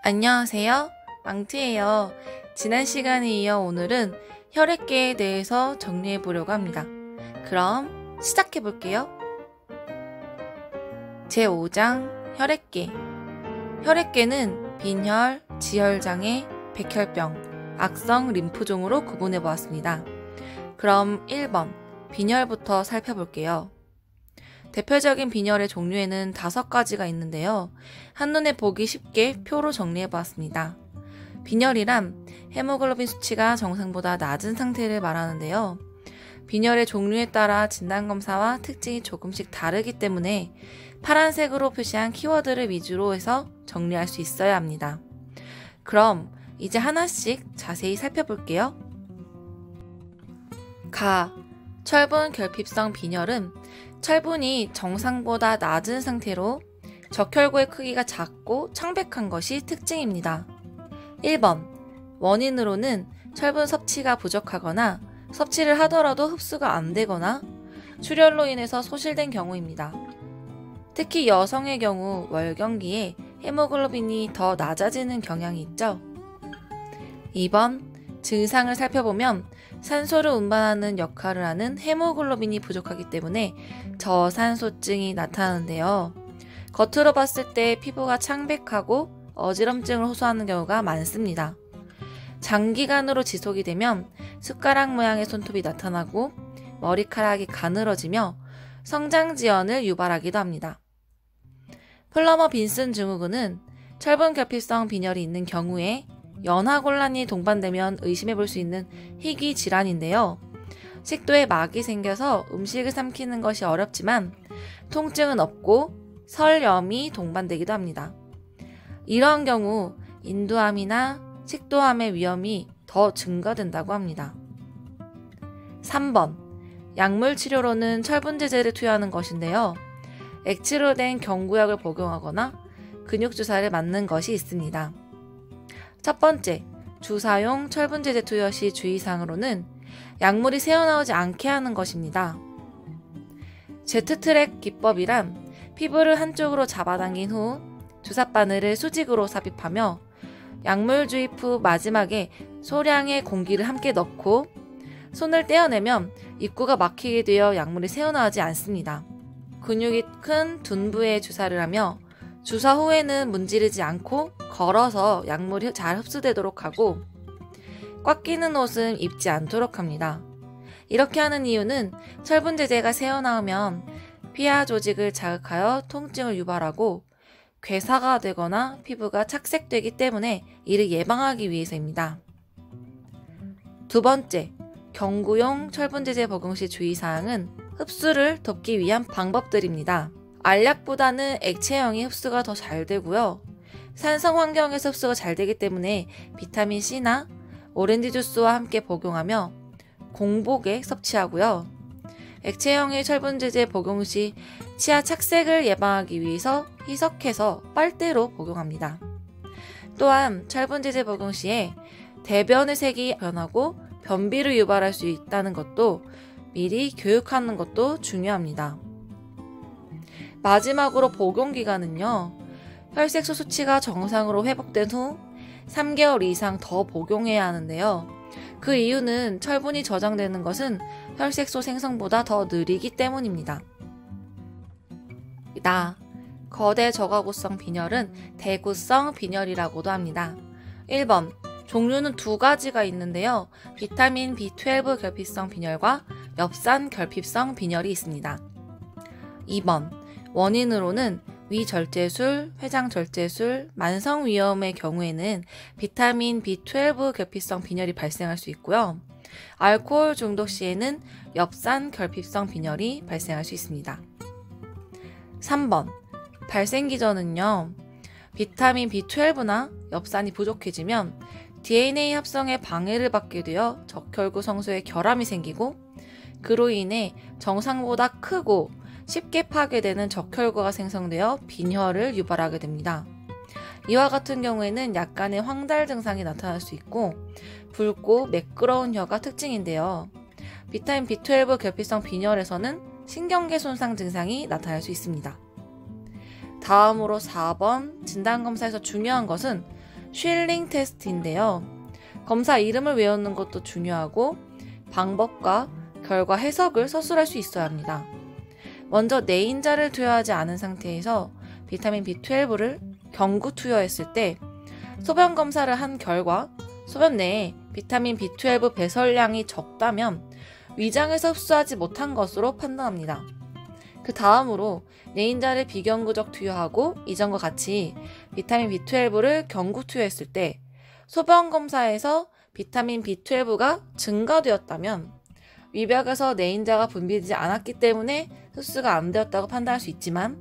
안녕하세요. 망트예요. 지난 시간에 이어 오늘은 혈액계에 대해서 정리해 보려고 합니다. 그럼 시작해 볼게요. 제5장 혈액계. 혈액계는 빈혈, 지혈장애, 백혈병, 악성 림프종으로 구분해 보았습니다. 그럼 1번 빈혈부터 살펴볼게요. 대표적인 빈혈의 종류에는 5가지가 있는데요. 한눈에 보기 쉽게 표로 정리해 보았습니다. 빈혈이란 헤모글로빈 수치가 정상보다 낮은 상태를 말하는데요. 빈혈의 종류에 따라 진단검사와 특징이 조금씩 다르기 때문에 파란색으로 표시한 키워드를 위주로 해서 정리할 수 있어야 합니다. 그럼 이제 하나씩 자세히 살펴볼게요. 철분 결핍성 빈혈은 철분이 정상보다 낮은 상태로 적혈구의 크기가 작고 창백한 것이 특징입니다. 1번, 원인으로는 철분 섭취가 부족하거나 섭취를 하더라도 흡수가 안 되거나 출혈로 인해서 소실된 경우입니다. 특히 여성의 경우 월경기에 헤모글로빈이 더 낮아지는 경향이 있죠. 2번, 증상을 살펴보면 산소를 운반하는 역할을 하는 헤모글로빈이 부족하기 때문에 저산소증이 나타나는데요. 겉으로 봤을 때 피부가 창백하고 어지럼증을 호소하는 경우가 많습니다. 장기간으로 지속이 되면 숟가락 모양의 손톱이 나타나고 머리카락이 가늘어지며 성장지연을 유발하기도 합니다. 플러머 빈슨 증후군은 철분 결핍성 빈혈이 있는 경우에 연하곤란이 동반되면 의심해 볼 수 있는 희귀 질환인데요. 식도에 막이 생겨서 음식을 삼키는 것이 어렵지만 통증은 없고 설염이 동반되기도 합니다. 이러한 경우 인두암이나 식도암의 위험이 더 증가된다고 합니다. 3번, 약물 치료로는 철분제제를 투여하는 것인데요. 액체로 된 경구약을 복용하거나 근육주사를 맞는 것이 있습니다. 첫 번째, 주사용 철분제제 투여 시 주의사항으로는 약물이 새어나오지 않게 하는 것입니다. 제트트랙 기법이란 피부를 한쪽으로 잡아당긴 후 주사바늘을 수직으로 삽입하며 약물 주입 후 마지막에 소량의 공기를 함께 넣고 손을 떼어내면 입구가 막히게 되어 약물이 새어나오지 않습니다. 근육이 큰 둔부에 주사를 하며 주사 후에는 문지르지 않고 걸어서 약물이 잘 흡수되도록 하고 꽉 끼는 옷은 입지 않도록 합니다. 이렇게 하는 이유는 철분제제가 새어나오면 피하 조직을 자극하여 통증을 유발하고 괴사가 되거나 피부가 착색되기 때문에 이를 예방하기 위해서입니다. 두 번째, 경구용 철분제제 복용 시 주의사항은 흡수를 돕기 위한 방법들입니다. 알약보다는 액체형이 흡수가 더 잘 되고요. 산성 환경에서 흡수가 잘 되기 때문에 비타민C나 오렌지 주스와 함께 복용하며 공복에 섭취하고요. 액체형의 철분제제 복용 시 치아 착색을 예방하기 위해서 희석해서 빨대로 복용합니다. 또한 철분제제 복용 시에 대변의 색이 변하고 변비를 유발할 수 있다는 것도 미리 교육하는 것도 중요합니다. 마지막으로 복용기간은요. 혈색소 수치가 정상으로 회복된 후 3개월 이상 더 복용해야 하는데요. 그 이유는 철분이 저장되는 것은 혈색소 생성보다 더 느리기 때문입니다. 거대 저가구성 빈혈은 대구성 빈혈이라고도 합니다. 1번, 종류는 2가지가 있는데요. 비타민 B12 결핍성 빈혈과 엽산 결핍성 빈혈이 있습니다. 2번, 원인으로는 위절제술, 회장절제술, 만성위염의 경우에는 비타민 B12 결핍성 빈혈이 발생할 수 있고요. 알코올 중독 시에는 엽산 결핍성 빈혈이 발생할 수 있습니다. 3번, 발생 기전은요. 비타민 B12나 엽산이 부족해지면 DNA 합성에 방해를 받게 되어 적혈구 성소에 결함이 생기고 그로 인해 정상보다 크고 쉽게 파괴되는 적혈구가 생성되어 빈혈을 유발하게 됩니다. 이와 같은 경우에는 약간의 황달 증상이 나타날 수 있고 붉고 매끄러운 혀가 특징인데요. 비타민 B12 결핍성 빈혈에서는 신경계 손상 증상이 나타날 수 있습니다. 다음으로 4번 진단검사에서 중요한 것은 쉴링 테스트인데요. 검사 이름을 외우는 것도 중요하고 방법과 결과 해석을 서술할 수 있어야 합니다. 먼저 내인자를 투여하지 않은 상태에서 비타민 B12를 경구 투여했을 때 소변 검사를 한 결과 소변 내에 비타민 B12 배설량이 적다면 위장에서 흡수하지 못한 것으로 판단합니다. 그 다음으로 내인자를 비경구적 투여하고 이전과 같이 비타민 B12를 경구 투여했을 때 소변 검사에서 비타민 B12가 증가되었다면 위벽에서 내인자가 분비되지 않았기 때문에 흡수가 안 되었다고 판단할 수 있지만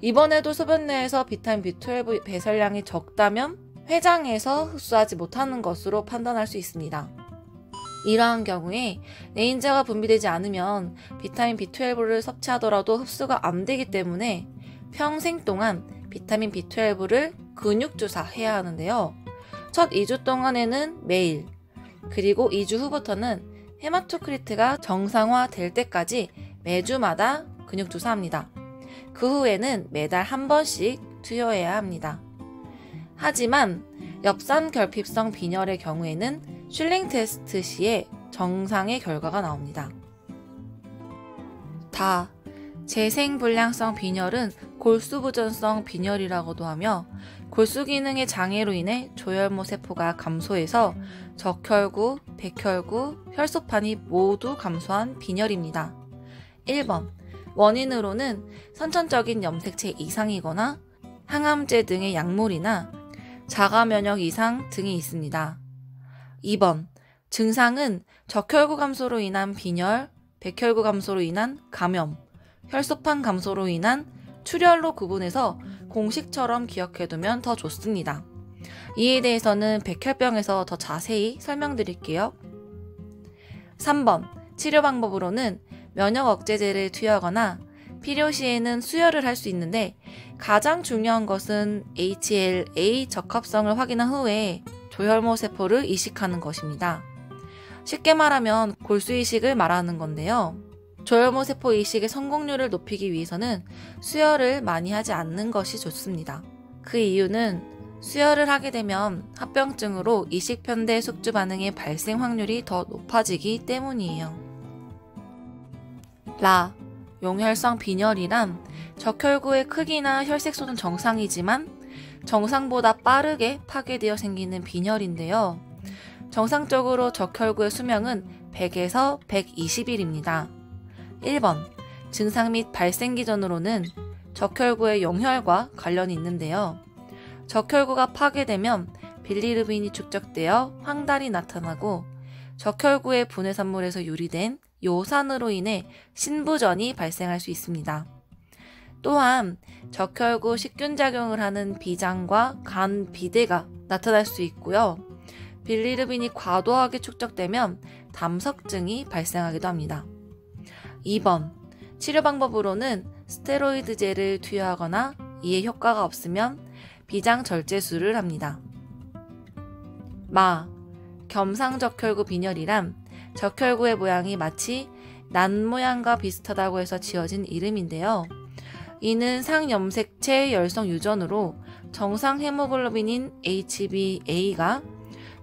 이번에도 소변 내에서 비타민 B12 배설량이 적다면 회장에서 흡수하지 못하는 것으로 판단할 수 있습니다. 이러한 경우에 내인자가 분비되지 않으면 비타민 B12를 섭취하더라도 흡수가 안 되기 때문에 평생 동안 비타민 B12를 근육주사해야 하는데요. 첫 2주 동안에는 매일, 그리고 2주 후부터는 헤마토크리트가 정상화될 때까지 매주마다 근육주사합니다. 그 후에는 매달 한 번씩 투여해야 합니다. 하지만 엽산결핍성 빈혈의 경우에는 슐링 테스트 시에 정상의 결과가 나옵니다. 다 재생불량성 빈혈은 골수부전성 빈혈이라고도 하며 골수 기능의 장애로 인해 조혈모 세포가 감소해서 적혈구, 백혈구, 혈소판이 모두 감소한 빈혈입니다. 1번 원인으로는 선천적인 염색체 이상이거나 항암제 등의 약물이나 자가면역 이상 등이 있습니다. 2번 증상은 적혈구 감소로 인한 빈혈, 백혈구 감소로 인한 감염, 혈소판 감소로 인한 출혈로 구분해서 공식처럼 기억해두면 더 좋습니다. 이에 대해서는 백혈병에서 더 자세히 설명드릴게요. 3번 치료 방법으로는 면역 억제제를 투여하거나 필요시에는 수혈을 할 수 있는데 가장 중요한 것은 HLA 적합성을 확인한 후에 조혈모 세포를 이식하는 것입니다. 쉽게 말하면 골수 이식을 말하는 건데요. 조혈모 세포 이식의 성공률을 높이기 위해서는 수혈을 많이 하지 않는 것이 좋습니다. 그 이유는 수혈을 하게 되면 합병증으로 이식편대 숙주 반응의 발생 확률이 더 높아지기 때문이에요. 용혈성 빈혈이란 적혈구의 크기나 혈색소는 정상이지만 정상보다 빠르게 파괴되어 생기는 빈혈인데요. 정상적으로 적혈구의 수명은 100에서 120일입니다. 1번 증상 및 발생 기전으로는 적혈구의 용혈과 관련이 있는데요. 적혈구가 파괴되면 빌리루빈이 축적되어 황달이 나타나고 적혈구의 분해산물에서 유리된 요산으로 인해 신부전이 발생할 수 있습니다. 또한 적혈구 식균작용을 하는 비장과 간 비대가 나타날 수 있고요. 빌리루빈이 과도하게 축적되면 담석증이 발생하기도 합니다. 2번 치료 방법으로는 스테로이드제를 투여하거나 이에 효과가 없으면 비장절제술을 합니다. 겸상적혈구 빈혈이란 적혈구의 모양이 마치 난 모양과 비슷하다고 해서 지어진 이름인데요. 이는 상염색체 열성 유전으로 정상 헤모글로빈인 HbA가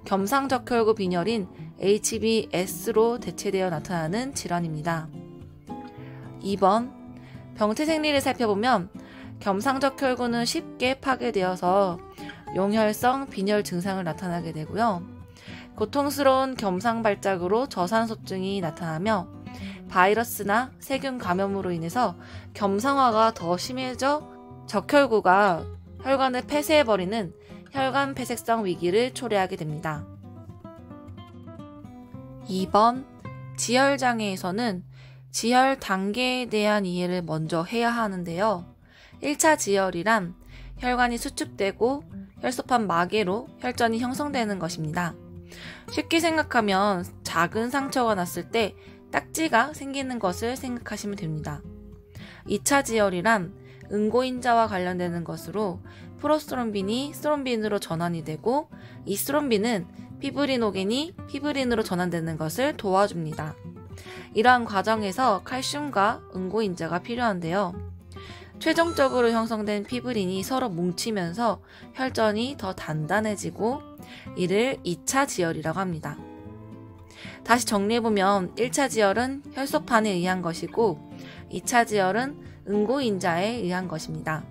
겸상적혈구 빈혈인 HbS로 대체되어 나타나는 질환입니다. 2번 병태 생리를 살펴보면 겸상적혈구는 쉽게 파괴되어서 용혈성 빈혈 증상을 나타나게 되고요. 고통스러운 겸상발작으로 저산소증이 나타나며 바이러스나 세균 감염으로 인해서 겸상화가 더 심해져 적혈구가 혈관을 폐쇄해버리는 혈관 폐색성 위기를 초래하게 됩니다. 2번 지혈장애에서는 지혈 단계에 대한 이해를 먼저 해야 하는데요. 1차 지혈이란 혈관이 수축되고 혈소판 마개로 혈전이 형성되는 것입니다. 쉽게 생각하면 작은 상처가 났을 때 딱지가 생기는 것을 생각하시면 됩니다. 2차 지혈이란 응고인자와 관련되는 것으로 프로스트롬빈이 스트롬빈으로 전환이 되고 이 스트롬빈은 피브리노겐이 피브린으로 전환되는 것을 도와줍니다. 이러한 과정에서 칼슘과 응고인자가 필요한데요. 최종적으로 형성된 피브린이 서로 뭉치면서 혈전이 더 단단해지고 이를 2차 지혈이라고 합니다. 다시 정리해보면 1차 지혈은 혈소판에 의한 것이고 2차 지혈은 응고인자에 의한 것입니다.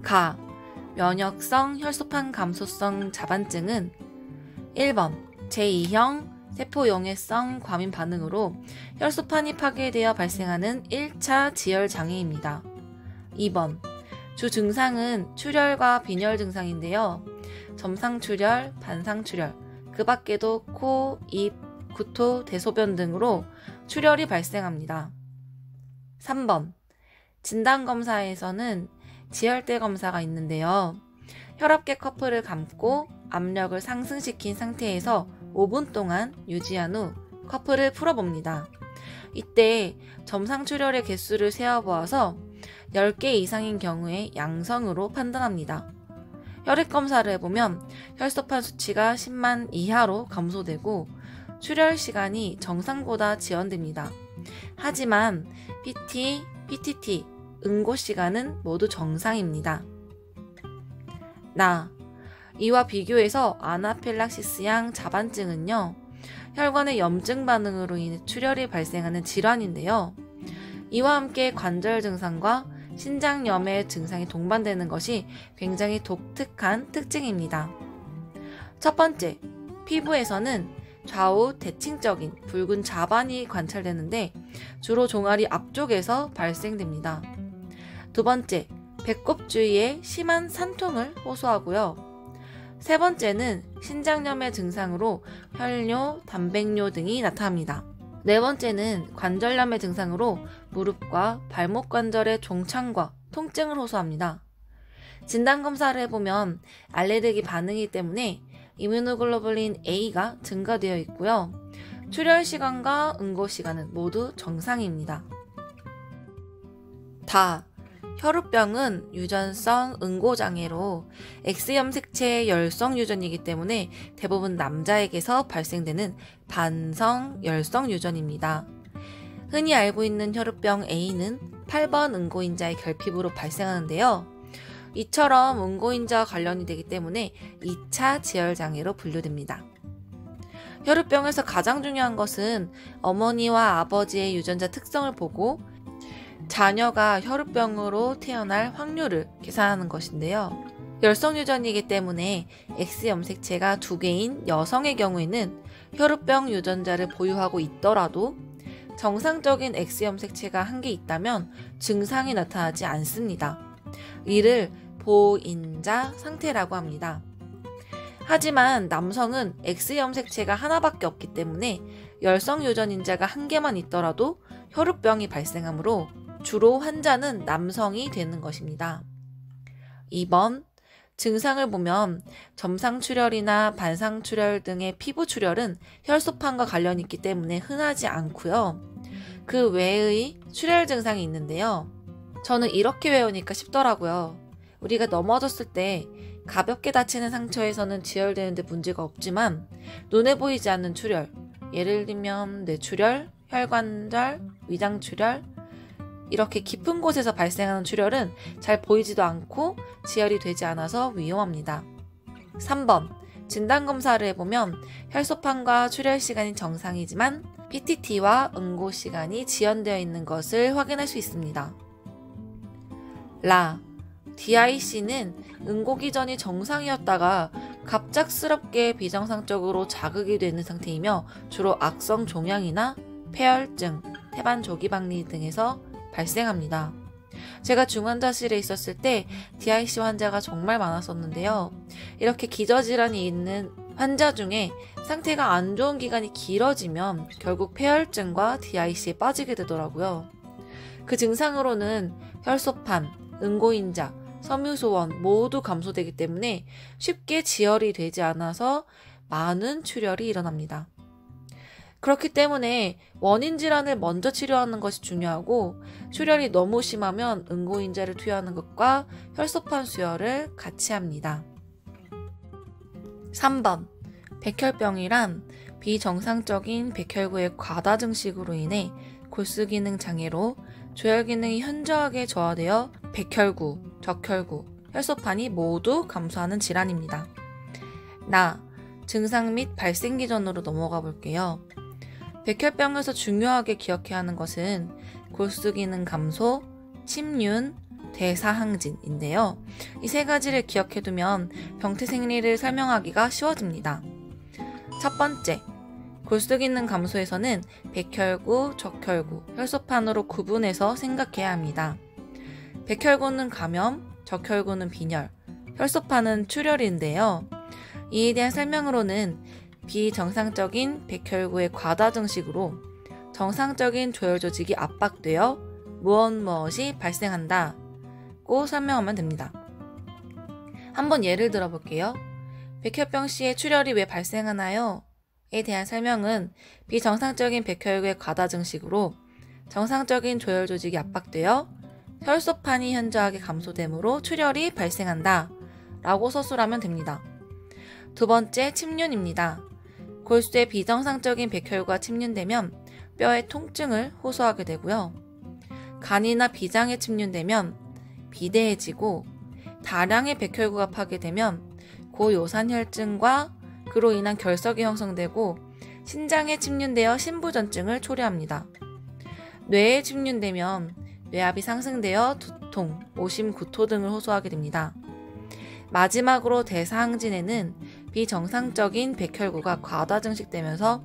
가, 면역성 혈소판 감소성 자반증은 1번 제2형 세포용해성 과민 반응으로 혈소판이 파괴되어 발생하는 1차 지혈 장애입니다. 2번 주 증상은 출혈과 빈혈 증상인데요. 점상출혈, 반상출혈, 그 밖에도 코, 입, 구토, 대소변 등으로 출혈이 발생합니다. 3번 진단검사에서는 지혈대 검사가 있는데요. 혈압계 커플을 감고 압력을 상승시킨 상태에서 5분 동안 유지한 후 커플을 풀어봅니다. 이때 점상출혈의 개수를 세어보아서 10개 이상인 경우에 양성으로 판단합니다. 혈액검사를 해보면 혈소판 수치가 10만 이하로 감소되고 출혈 시간이 정상보다 지연됩니다. 하지만 PT, PTT, 응고 시간은 모두 정상입니다. 이와 비교해서 아나필락시스양 자반증은요, 혈관의 염증 반응으로 인해 출혈이 발생하는 질환인데요. 이와 함께 관절 증상과 신장염의 증상이 동반되는 것이 굉장히 독특한 특징입니다. 첫 번째, 피부에서는 좌우 대칭적인 붉은 자반이 관찰되는데 주로 종아리 앞쪽에서 발생됩니다. 두 번째, 배꼽 주위에 심한 산통을 호소하고요. 세 번째는 신장염의 증상으로 혈뇨, 단백뇨 등이 나타납니다. 네 번째는 관절염의 증상으로 무릎과 발목 관절의 종창과 통증을 호소합니다. 진단검사를 해보면 알레르기 반응이기 때문에 이뮤노글로불린 A가 증가되어 있고요. 출혈 시간과 응고 시간은 모두 정상입니다. 혈우병은 유전성 응고장애로 X염색체의 열성 유전이기 때문에 대부분 남자에게서 발생되는 반성 열성 유전입니다. 흔히 알고 있는 혈우병 A는 8번 응고인자의 결핍으로 발생하는데요. 이처럼 응고인자와 관련이 되기 때문에 2차 지혈장애로 분류됩니다. 혈우병에서 가장 중요한 것은 어머니와 아버지의 유전자 특성을 보고 자녀가 혈우병으로 태어날 확률을 계산하는 것인데요. 열성 유전이기 때문에 X염색체가 2개인 여성의 경우에는 혈우병 유전자를 보유하고 있더라도 정상적인 X염색체가 1개 있다면 증상이 나타나지 않습니다. 이를 보인자 상태라고 합니다. 하지만 남성은 X염색체가 하나밖에 없기 때문에 열성 유전인자가 1개만 있더라도 혈우병이 발생하므로 주로 환자는 남성이 되는 것입니다. 2번, 증상을 보면 점상출혈이나 반상출혈 등의 피부출혈은 혈소판과 관련이 있기 때문에 흔하지 않고요. 그 외의 출혈 증상이 있는데요. 저는 이렇게 외우니까 쉽더라고요. 우리가 넘어졌을 때 가볍게 다치는 상처에서는 지혈되는데 문제가 없지만 눈에 보이지 않는 출혈, 예를 들면 뇌출혈, 혈관절, 위장출혈, 이렇게 깊은 곳에서 발생하는 출혈은 잘 보이지도 않고 지혈이 되지 않아서 위험합니다. 3번, 진단검사를 해보면 혈소판과 출혈 시간이 정상이지만 PTT와 응고 시간이 지연되어 있는 것을 확인할 수 있습니다. DIC는 응고 기전이 정상이었다가 갑작스럽게 비정상적으로 자극이 되는 상태이며 주로 악성 종양이나 폐혈증, 태반 조기박리 등에서 발생합니다. 제가 중환자실에 있었을 때 DIC 환자가 정말 많았었는데요. 이렇게 기저질환이 있는 환자 중에 상태가 안 좋은 기간이 길어지면 결국 폐혈증과 DIC에 빠지게 되더라고요. 그 증상으로는 혈소판, 응고인자, 섬유소원 모두 감소되기 때문에 쉽게 지혈이 되지 않아서 많은 출혈이 일어납니다. 그렇기 때문에 원인 질환을 먼저 치료하는 것이 중요하고 출혈이 너무 심하면 응고인자를 투여하는 것과 혈소판 수혈을 같이 합니다. 3번, 백혈병이란 비정상적인 백혈구의 과다 증식으로 인해 골수 기능 장애로 조혈 기능이 현저하게 저하되어 백혈구, 적혈구, 혈소판이 모두 감소하는 질환입니다. 증상 및 발생 기전으로 넘어가 볼게요. 백혈병에서 중요하게 기억해야 하는 것은 골수 기능 감소, 침륜, 대사항진인데요. 이 세 가지를 기억해두면 병태 생리를 설명하기가 쉬워집니다. 첫 번째, 골수 기능 감소에서는 백혈구, 적혈구, 혈소판으로 구분해서 생각해야 합니다. 백혈구는 감염, 적혈구는 빈혈, 혈소판은 출혈인데요. 이에 대한 설명으로는 비정상적인 백혈구의 과다 증식으로 정상적인 조혈 조직이 압박되어 무엇이 발생한다고 설명하면 됩니다. 한번 예를 들어 볼게요. 백혈병 시에 출혈이 왜 발생하나요? 에 대한 설명은 비정상적인 백혈구의 과다 증식으로 정상적인 조혈 조직이 압박되어 혈소판이 현저하게 감소되므로 출혈이 발생한다 라고 서술하면 됩니다. 두 번째, 침륜입니다. 골수에 비정상적인 백혈구가 침륜되면 뼈의 통증을 호소하게 되고요. 간이나 비장에 침륜되면 비대해지고 다량의 백혈구가 파괴되면 고요산혈증과 그로 인한 결석이 형성되고 신장에 침륜되어 신부전증을 초래합니다. 뇌에 침륜되면 뇌압이 상승되어 두통, 오심, 구토 등을 호소하게 됩니다. 마지막으로 대사항진에는 비정상적인 백혈구가 과다 증식되면서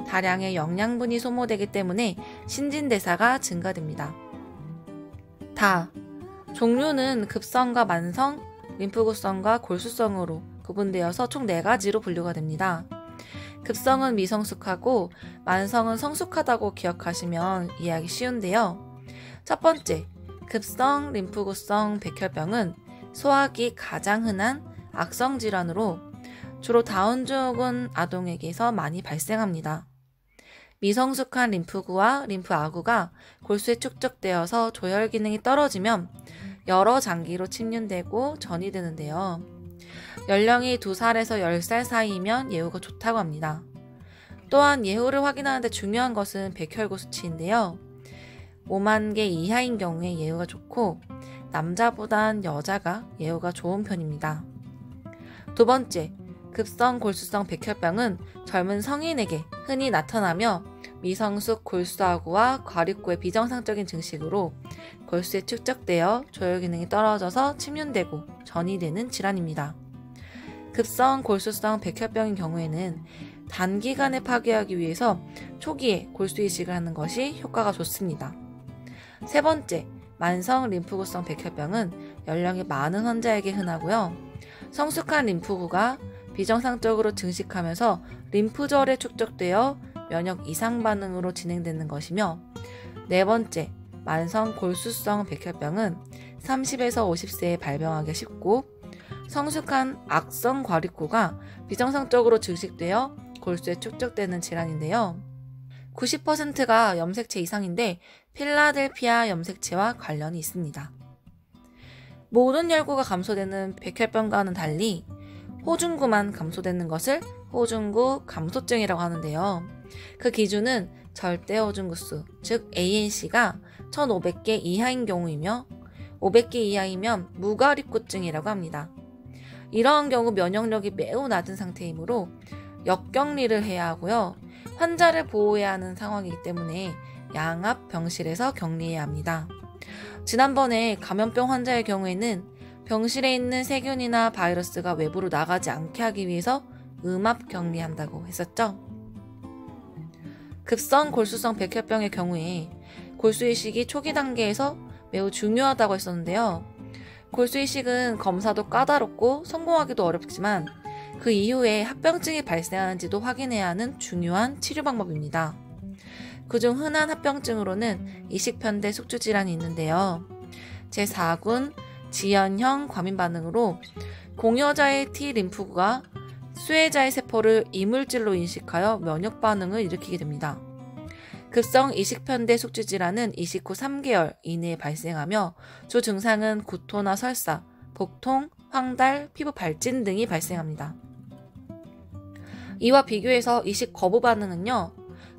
다량의 영양분이 소모되기 때문에 신진대사가 증가됩니다. 종류는 급성과 만성, 림프구성과 골수성으로 구분되어서 총 4가지로 분류가 됩니다. 급성은 미성숙하고 만성은 성숙하다고 기억하시면 이해하기 쉬운데요. 첫 번째, 급성 림프구성 백혈병은 소화기 가장 흔한 악성 질환으로 주로 다운증후군 아동에게서 많이 발생합니다. 미성숙한 림프구와 림프아구가 골수에 축적되어서 조혈 기능이 떨어지면 여러 장기로 침륜되고 전이 되는데요. 연령이 2살에서 10살 사이이면 예후가 좋다고 합니다. 또한 예후를 확인하는데 중요한 것은 백혈구 수치인데요. 5만 개 이하인 경우에 예후가 좋고 남자보단 여자가 예후가 좋은 편입니다. 두 번째, 급성 골수성 백혈병은 젊은 성인에게 흔히 나타나며 미성숙 골수아구와 과립구의 비정상적인 증식으로 골수에 축적되어 조혈 기능이 떨어져서 침륜되고 전이 되는 질환입니다. 급성 골수성 백혈병인 경우에는 단기간에 파괴하기 위해서 초기에 골수 이식을 하는 것이 효과가 좋습니다. 세 번째, 만성 림프구성 백혈병은 연령이 많은 환자에게 흔하고요. 성숙한 림프구가 비정상적으로 증식하면서 림프절에 축적되어 면역 이상 반응으로 진행되는 것이며, 네 번째, 만성 골수성 백혈병은 30에서 50세에 발병하기 쉽고 성숙한 악성 과립구가 비정상적으로 증식되어 골수에 축적되는 질환인데요. 90%가 염색체 이상인데 필라델피아 염색체와 관련이 있습니다. 모든 혈구가 감소되는 백혈병과는 달리 호중구만 감소되는 것을 호중구 감소증이라고 하는데요. 그 기준은 절대 호중구수, 즉 ANC가 1500개 이하인 경우이며 500개 이하이면 무과립구증이라고 합니다. 이러한 경우 면역력이 매우 낮은 상태이므로 역격리를 해야 하고요. 환자를 보호해야 하는 상황이기 때문에 양압 병실에서 격리해야 합니다. 지난번에 감염병 환자의 경우에는 병실에 있는 세균이나 바이러스가 외부로 나가지 않게 하기 위해서 음압 격리한다고 했었죠. 급성 골수성 백혈병의 경우에 골수 이식이 초기 단계에서 매우 중요하다고 했었는데요. 골수 이식은 검사도 까다롭고 성공하기도 어렵지만 그 이후에 합병증이 발생하는지도 확인해야 하는 중요한 치료 방법입니다. 그중 흔한 합병증으로는 이식편대 숙주질환이 있는데요. 제4군 지연형 과민 반응으로 공여자의 T 림프구가 수혜자의 세포를 이물질로 인식하여 면역 반응을 일으키게 됩니다. 급성 이식편대 숙주질환은 이식 후 3개월 이내에 발생하며 주 증상은 구토나 설사, 복통, 황달, 피부 발진 등이 발생합니다. 이와 비교해서 이식 거부 반응은요,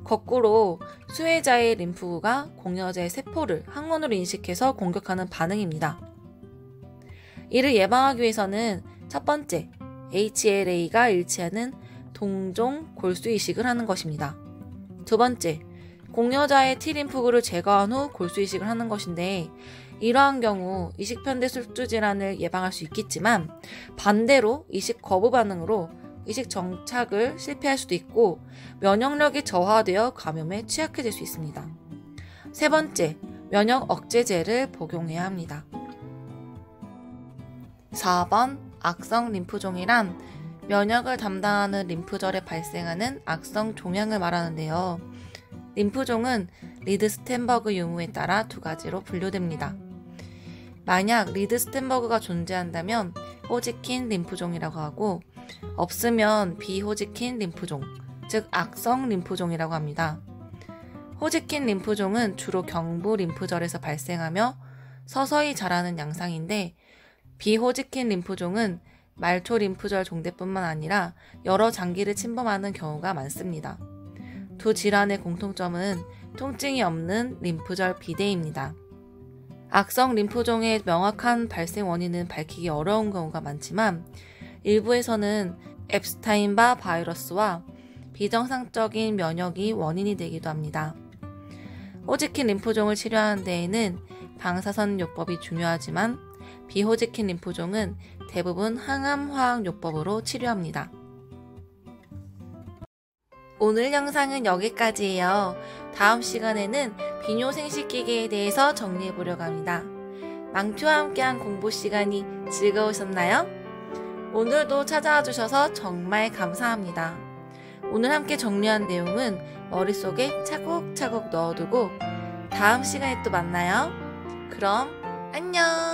거꾸로 수혜자의 림프구가 공여자의 세포를 항원으로 인식해서 공격하는 반응입니다. 이를 예방하기 위해서는 첫 번째, HLA가 일치하는 동종 골수 이식을 하는 것입니다. 두 번째, 공여자의 T림프구를 제거한 후 골수 이식을 하는 것인데, 이러한 경우 이식편대 술주 질환을 예방할 수 있겠지만 반대로 이식 거부 반응으로 이식 정착을 실패할 수도 있고 면역력이 저하되어 감염에 취약해질 수 있습니다. 세 번째, 면역 억제제를 복용해야 합니다. 4번, 악성 림프종이란 면역을 담당하는 림프절에 발생하는 악성 종양을 말하는데요. 림프종은 리드 스텐버그 유무에 따라 두 가지로 분류됩니다. 만약 리드 스텐버그가 존재한다면 호지킨 림프종이라고 하고, 없으면 비호지킨 림프종, 즉 악성 림프종이라고 합니다. 호지킨 림프종은 주로 경부 림프절에서 발생하며 서서히 자라는 양상인데, 비호지킨 림프종은 말초 림프절 종대뿐만 아니라 여러 장기를 침범하는 경우가 많습니다. 두 질환의 공통점은 통증이 없는 림프절 비대입니다. 악성 림프종의 명확한 발생 원인은 밝히기 어려운 경우가 많지만 일부에서는 엡스타인바 바이러스와 비정상적인 면역이 원인이 되기도 합니다. 호지킨 림프종을 치료하는 데에는 방사선 요법이 중요하지만 비호지킨 림프종은 대부분 항암 화학 요법으로 치료합니다. 오늘 영상은 여기까지예요. 다음 시간에는 비뇨 생식기계에 대해서 정리해보려고 합니다. 망초와 함께한 공부 시간이 즐거우셨나요? 오늘도 찾아와 주셔서 정말 감사합니다. 오늘 함께 정리한 내용은 머릿속에 차곡차곡 넣어두고 다음 시간에 또 만나요. 그럼 안녕!